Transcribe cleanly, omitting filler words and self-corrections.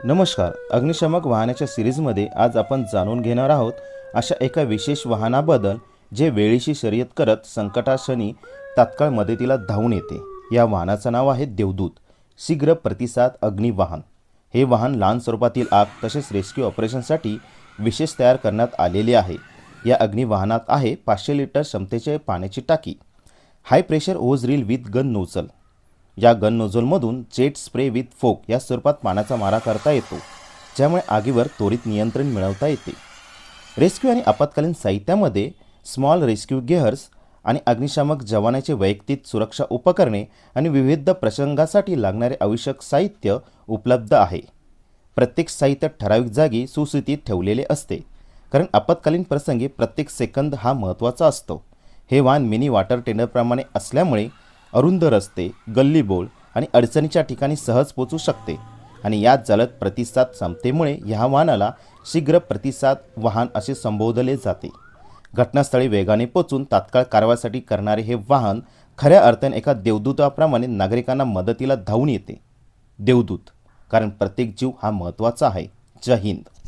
नमस्कार. अग्निशामक वाहनाच्या सिरीजमध्ये आज आपण जाणून घेणार आहोत अशा एका विशेष वाहनाबद्दल जे वेळीशी शर्यत करत संकटाक्षणी तात्काळ मदतीला धावून येते. या वाहनाचं नाव आहे देवदूत शीघ्र प्रतिसाद अग्निवाहन. हे वाहन लहान स्वरूपातील आग तसेच रेस्क्यू ऑपरेशनसाठी विशेष तयार करण्यात आलेले आहे. या अग्निवाहनात आहे 500 लिटर क्षमतेचे पाण्याची टाकी, high pressure hose reel with gun nozzle. या गन नोझलमधून जेट स्प्रे विथ फोक या स्वरूपात पाण्याचा मारा करता येतो, ज्यामुळे आगीवर त्वरित नियंत्रण मिळवता येते. रेस्क्यू आणि आपत्कालीन साहित्यामध्ये स्मॉल रेस्क्यू गेअर्स आणि अग्निशामक जवानाचे वैयक्तिक सुरक्षा उपकरणे आणि विविध प्रसंगासाठी लागणारे आवश्यक साहित्य उपलब्ध आहे. प्रत्येक साहित्य ठराविक जागी सुस्थितीत ठेवलेले असते, कारण आपत्कालीन प्रसंगी प्रत्येक सेकंद हा महत्त्वाचा असतो. हे वाहन मिनी वॉटर टेंडरप्रमाणे असल्यामुळे अरुंद रस्ते, गल्लीबोळ आणि अडचणीच्या ठिकाणी सहज पोहोचू शकते आणि यात जलद प्रतिसाद क्षमतेमुळे ह्या वाहनाला शीघ्र प्रतिसाद वाहन असे संबोधले जाते. घटनास्थळी वेगाने पोहोचून तात्काळ कारवाईसाठी करणारे हे वाहन खऱ्या अर्थाने एका देवदूताप्रमाणे नागरिकांना मदतीला धावून येते. देवदूत, कारण प्रत्येक जीव हा महत्त्वाचा आहे. जय हिंद.